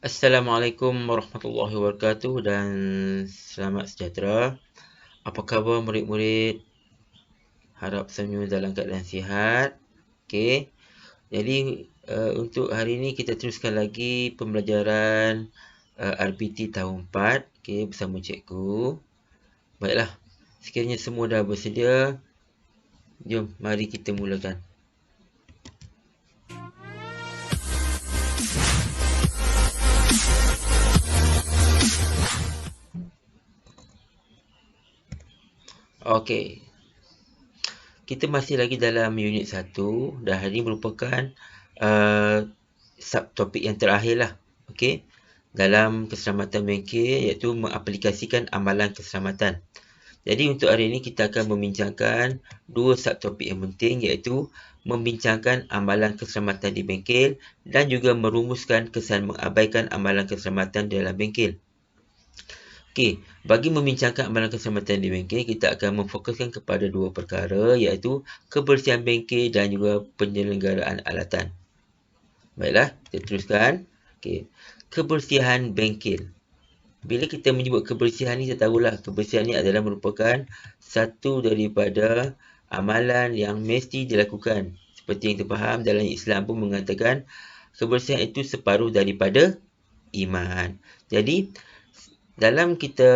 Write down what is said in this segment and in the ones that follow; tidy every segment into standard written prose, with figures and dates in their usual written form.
Assalamualaikum warahmatullahi wabarakatuh dan selamat sejahtera. Apa khabar murid-murid? Harap semua dalam keadaan sihat. Okey. Jadi untuk hari ini kita teruskan lagi pembelajaran RPT tahun 4, okey, bersama cikgu. Baiklah. Sekiranya semua dah bersedia, jom mari kita mulakan. Okey. Kita masih lagi dalam unit 1 dan hari ini merupakan subtopik yang terakhir lah. Okey. Dalam keselamatan bengkel, iaitu mengaplikasikan amalan keselamatan. Jadi untuk hari ini kita akan membincangkan dua subtopik yang penting, iaitu membincangkan amalan keselamatan di bengkel dan juga merumuskan kesan mengabaikan amalan keselamatan dalam bengkel. Okey, bagi membincangkan amalan keselamatan di bengkel, kita akan memfokuskan kepada dua perkara, iaitu kebersihan bengkel dan juga penyelenggaraan alatan. Baiklah, kita teruskan. Okey. Kebersihan bengkel. Bila kita menyebut kebersihan ni, kita tahulah kebersihan ni adalah merupakan satu daripada amalan yang mesti dilakukan. Seperti yang kita faham, dalam Islam pun mengatakan kebersihan itu separuh daripada iman. Jadi, dalam kita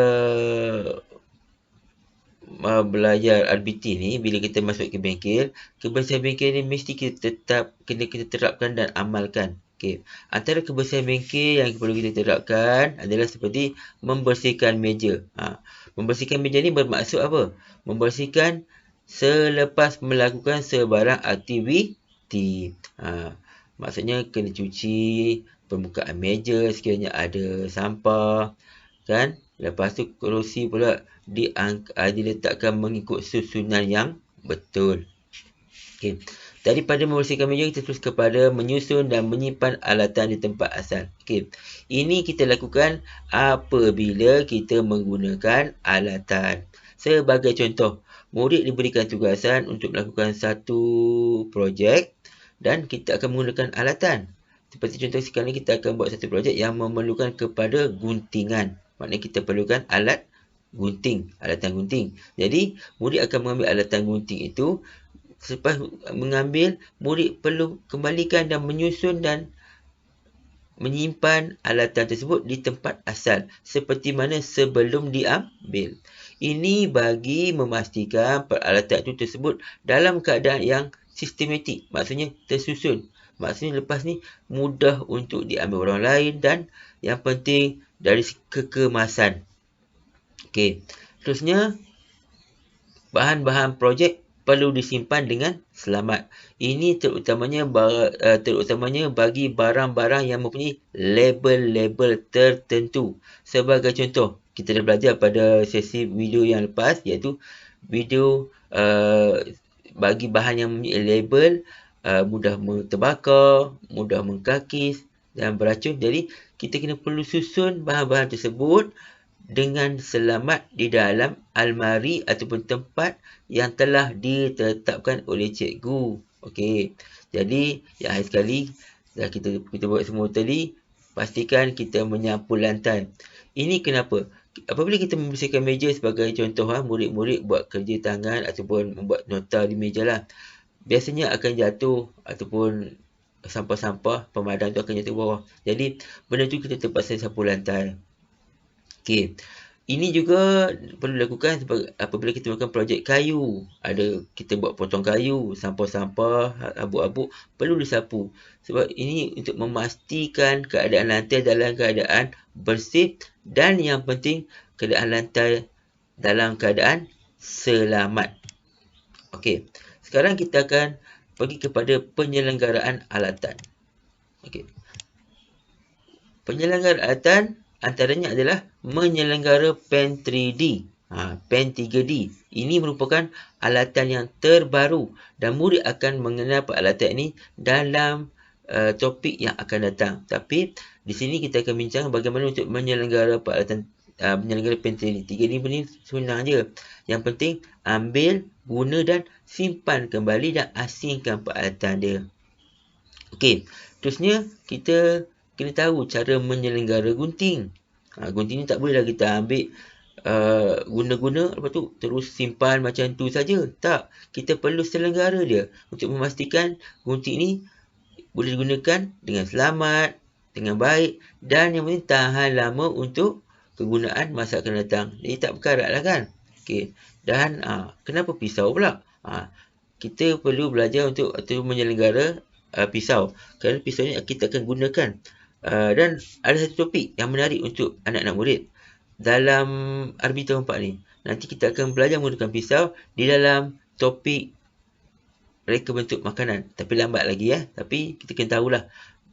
belajar RBT ni, bila kita masuk ke bengkel, kebersihan bengkel ni mesti kena kita terapkan dan amalkan. Okey. Antara kebersihan bengkel yang perlu kita terapkan adalah seperti membersihkan meja. Membersihkan meja ni bermaksud apa? Membersihkan selepas melakukan sebarang aktiviti. Maksudnya kena cuci permukaan meja sekiranya ada sampah, kan? Lepas tu kerusi pula diletakkan mengikut susunan yang betul. Okey. Daripada membersihkan meja, kita terus kepada menyusun dan menyimpan alatan di tempat asal. Okey. Ini kita lakukan apabila kita menggunakan alatan. Sebagai contoh, murid diberikan tugasan untuk melakukan satu projek dan kita akan menggunakan alatan. Seperti contoh sekarang ni, kita akan buat satu projek yang memerlukan kepada guntingan. Maknanya kita perlukan alat gunting, alatan gunting. Jadi, murid akan mengambil alatan gunting itu. Selepas mengambil, murid perlu kembalikan dan menyusun dan menyimpan alatan tersebut di tempat asal seperti mana sebelum diambil. Ini bagi memastikan peralatan itu tersebut dalam keadaan yang sistematik, maksudnya tersusun. Maksudnya lepas ni mudah untuk diambil orang lain dan yang penting dari kekemasan. Okey. Terusnya, bahan-bahan projek perlu disimpan dengan selamat. Ini terutamanya bagi barang-barang yang mempunyai label-label tertentu. Sebagai contoh, kita dah belajar pada sesi video yang lepas, iaitu video bagi bahan yang mempunyai label mudah terbakar, mudah mengkakis dan beracun. Jadi, kita kena perlu susun bahan-bahan tersebut dengan selamat di dalam almari ataupun tempat yang telah ditetapkan oleh cikgu. Okey. Jadi, yang akhir sekali, dah kita buat semua tadi, pastikan kita menyapu lantai. Ini kenapa? Apabila kita membersihkan meja, sebagai contoh, murid-murid buat kerja tangan ataupun membuat nota di meja lah, biasanya akan jatuh ataupun sampah-sampah pemadam tu akan jatuh ke bawah. Jadi, benda tu kita terpaksa sapu lantai. Okey. Ini juga perlu dilakukan apabila kita melakukan projek kayu. Kita buat potong kayu, sampah-sampah, habuk-habuk perlu disapu. Sebab ini untuk memastikan keadaan lantai dalam keadaan bersih dan yang penting keadaan lantai dalam keadaan selamat. Okey. Sekarang kita akan pergi kepada penyelenggaraan alatan. Okey. Penyelenggaraan alatan antaranya adalah menyelenggara pen 3D. Pen 3D. Ini merupakan alatan yang terbaru dan murid akan mengenal peralatan ini dalam topik yang akan datang. Tapi di sini kita akan bincang bagaimana untuk menyelenggara peralatan menyelenggara pen 3D. 3D ni senang je. Yang penting ambil, guna dan simpan kembali dan asingkan peralatan dia. Okey. Terusnya kita kena tahu cara menyelenggara gunting. Gunting ni tak bolehlah kita ambil guna-guna lepas tu terus simpan macam tu saja. Tak, kita perlu selenggara dia untuk memastikan gunting ni boleh digunakan dengan selamat, dengan baik dan yang penting tahan lama untuk kegunaan masa akan datang. Jadi tak berkarat lah kan. Okey. Dan kenapa pisau pula? Kita perlu belajar untuk menyelenggara pisau. Kerana pisau ni kita akan gunakan. Dan ada satu topik yang menarik untuk anak-anak murid dalam RB tahun 4 ni. Nanti kita akan belajar menggunakan pisau di dalam topik reka bentuk makanan. Tapi lambat lagi Tapi kita kena tahulah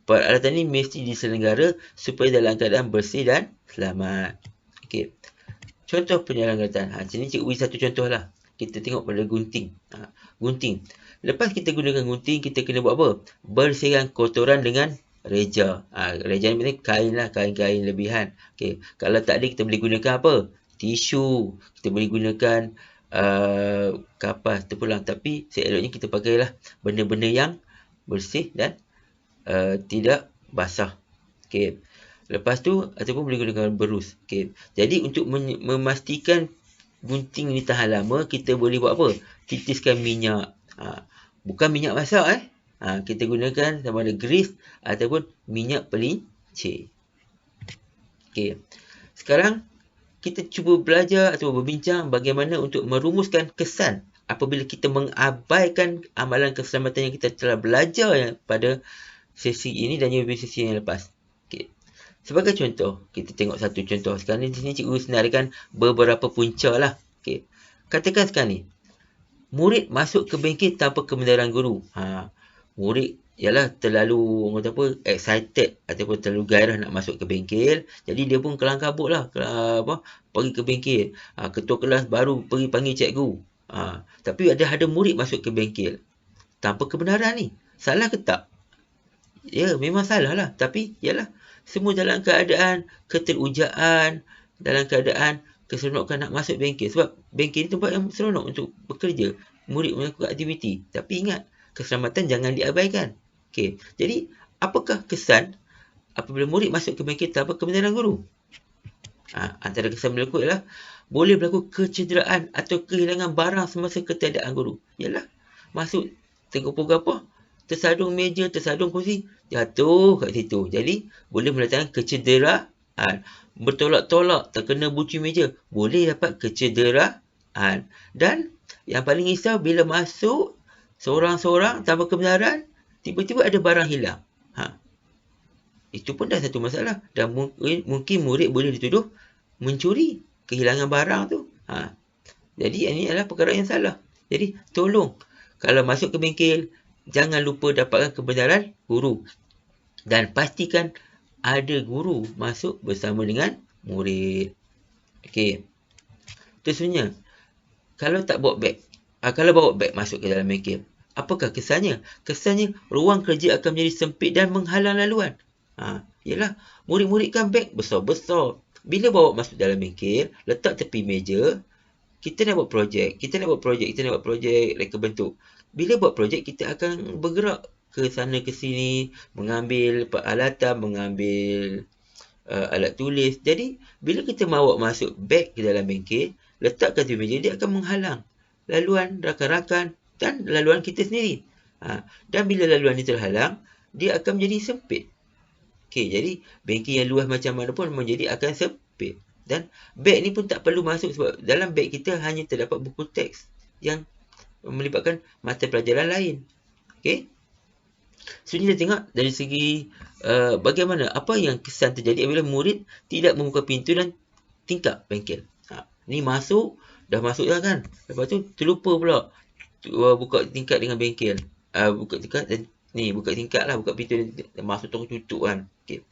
peralatan ni mesti diselenggara supaya dalam keadaan bersih dan selamat. Okey. Contoh penyelenggaraan. Sini cikgu beri satu contoh lah. Kita tengok pada gunting. Gunting. Lepas kita gunakan gunting, kita kena buat apa? Bersihkan kotoran dengan reja. Reja ni maksudnya kain lah, kain-kain lebihan. Okey. Kalau tak ada, kita boleh gunakan apa? Tisu. Kita boleh gunakan kapas terpulang. Tapi seeloknya kita pakailah benda-benda yang bersih dan tidak basah. Okey. Lepas tu ataupun boleh gunakan berus. Okey. Jadi untuk memastikan gunting ni tahan lama, kita boleh buat apa? Titiskan minyak. Bukan minyak masak kita gunakan sama ada grease ataupun minyak pelincir. Okey. Sekarang kita cuba belajar atau berbincang bagaimana untuk merumuskan kesan apabila kita mengabaikan amalan keselamatan yang kita telah belajar pada sesi ini dan juga sesi yang lepas. Okey. Sebagai contoh, kita tengok satu contoh. Sekarang ni di sini cikgu senaraikan beberapa punca lah. Okey. Katakan sekarang ni, murid masuk ke bengkel tanpa kebenaran guru. Murid ialah terlalu excited ataupun terlalu gairah nak masuk ke bengkel. Jadi dia pun kelang kabut lah. Pergi ke bengkel. Ketua kelas baru pergi panggil cikgu. Tapi ada murid masuk ke bengkel tanpa kebenaran ni. Salah ke tak? Ya, memang salah lah. Tapi ialah semua dalam keadaan keterujaan, dalam keadaan keseronokan nak masuk bengkel. Sebab bengkel ni tempat yang seronok untuk bekerja. Murid melakukan aktiviti. Tapi ingat, keselamatan jangan diabaikan. Okey. Jadi, apakah kesan apabila murid masuk ke bengkel tanpa kebenaran guru? Antara kesan berlaku ialah boleh berlaku kecederaan atau kehilangan barang semasa ketiadaan guru. Ialah masuk tergopoh-gopoh, tersadung meja, tersadung kursi, jatuh kat situ. Jadi, boleh mendatangkan kecederaan. Bertolak-tolak, terkena buci meja, boleh dapat kecederaan. Dan yang paling risau bila masuk seorang-seorang tanpa kebenaran, tiba-tiba ada barang hilang. Itu pun dah satu masalah. Dan mungkin murid boleh dituduh mencuri, kehilangan barang tu. Jadi ini adalah perkara yang salah. Jadi tolong, kalau masuk ke bengkel, jangan lupa dapatkan kebenaran guru. Dan pastikan ada guru masuk bersama dengan murid. Okey. Terusnya, kalau tak bawa beg, kalau bawa beg masuk ke dalam bengkel, apakah kesannya? Kesannya, ruang kerja akan menjadi sempit dan menghalang laluan. Yalah, murid-murid kan beg besar-besar. Bila bawa masuk dalam bengkel, letak tepi meja, kita nak buat projek, kita nak buat projek reka bentuk. Bila buat projek, kita akan bergerak ke sana ke sini, mengambil peralatan, mengambil alat tulis. Jadi, bila kita bawa masuk beg ke dalam bengkel, letakkan di meja, dia akan menghalang laluan rakan-rakan dan laluan kita sendiri. Dan bila laluan ini terhalang, dia akan menjadi sempit. Okey, jadi bengkel yang luas macam mana pun akan sempit. Dan beg ni pun tak perlu masuk sebab dalam beg kita hanya terdapat buku teks yang melibatkan mata pelajaran lain. Okey. So, kita tengok dari segi bagaimana, apa yang kesan terjadi apabila murid tidak membuka pintu dan tingkap bengkel. Ni dah masuk dah kan. Lepas tu terlupa pula buka tingkap dengan bengkel. Buka tingkap dan buka tingkap lah, buka pintu dan masuk terus tutup kan. Okay.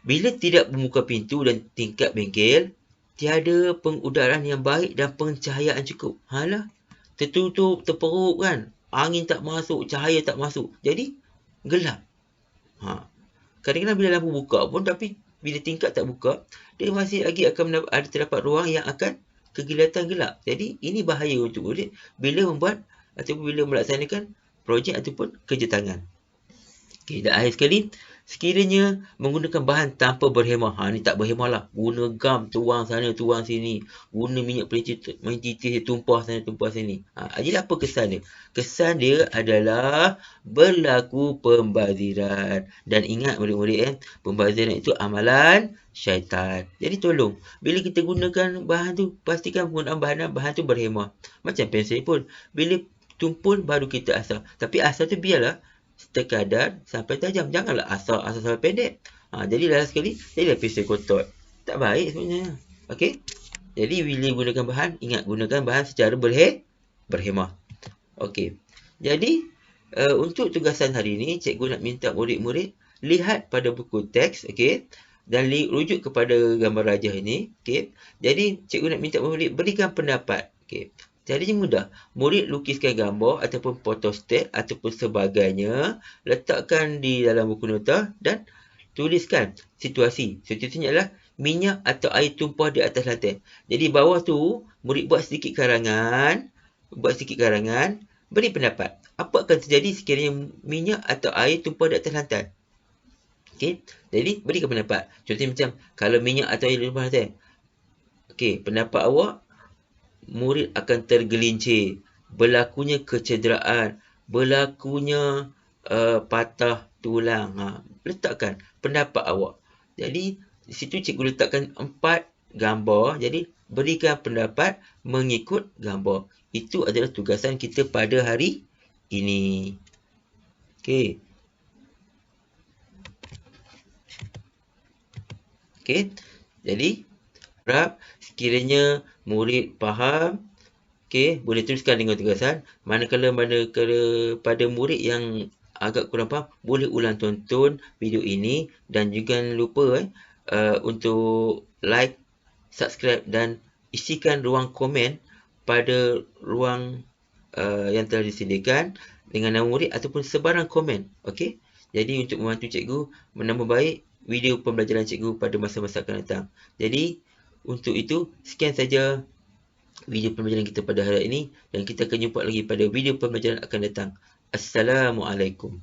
Bila tidak membuka pintu dan tingkap bengkel, tiada pengudaran yang baik dan pencahayaan cukup. Tertutup, terperuk kan. Angin tak masuk, cahaya tak masuk. Jadi, gelap. Kadang-kadang bila lampu buka pun, tapi bila tingkap tak buka, dia masih lagi akan ada terdapat ruang yang akan kegilatan gelap. Jadi, ini bahaya untuk murid bila membuat ataupun bila melaksanakan projek ataupun kerja tangan. Okey, dan akhir sekali, Sekiranya menggunakan bahan tanpa berhemah, ni tak berhemah lah. Guna gam, tuang sana, tuang sini. Guna minyak perintis, tumpah sana, tumpah sini. Jadi apa kesan dia? Kesan dia adalah berlaku pembaziran. Dan ingat murid-murid, pembaziran itu amalan syaitan. Jadi tolong, bila kita gunakan bahan tu, pastikan penggunaan bahan tu berhemah. Macam pensel pun. Bila tumpul, baru kita asah. Tapi asah tu biarlah sekadar sampai tajam. Janganlah asal sampai pendek. Jadi last sekali, jadilah pensel kotak. Tak baik sebenarnya. Okey? Jadi bila gunakan bahan, ingat gunakan bahan secara berhemah. Okey. Jadi, untuk tugasan hari ini, cikgu nak minta murid-murid lihat pada buku teks, okey? Dan rujuk kepada gambar rajah ini, okey? Jadi, cikgu nak minta murid berikan pendapat, okey? Caranya mudah. Murid lukiskan gambar ataupun photostat ataupun sebagainya, letakkan di dalam buku nota dan tuliskan situasi. Situasinya adalah minyak atau air tumpah di atas lantai. Jadi bawah tu, murid buat sedikit karangan, beri pendapat. Apa akan terjadi sekiranya minyak atau air tumpah di atas lantai? Okey, jadi berikan pendapat. Contohnya macam, kalau minyak atau air tumpah di lantai. Okey, pendapat awak, murid akan tergelincir, berlakunya kecederaan, berlakunya patah tulang. Letakkan pendapat awak. Jadi, di situ cikgu letakkan 4 gambar. Jadi, berikan pendapat mengikut gambar. Itu adalah tugasan kita pada hari ini. Okey. Okey. Jadi, harap sekiranya murid faham, okey, boleh teruskan dengan tugasan. Manakala pada murid yang agak kurang faham, boleh ulang tonton video ini dan jangan lupa untuk like, subscribe dan isikan ruang komen pada ruang yang telah disediakan dengan nama murid ataupun sebarang komen. Okey. Jadi untuk membantu cikgu menambah baik video pembelajaran cikgu pada masa-masa akan datang. Jadi untuk itu, sekian saja video pembelajaran kita pada hari ini dan kita akan jumpa lagi pada video pembelajaran akan datang. Assalamualaikum.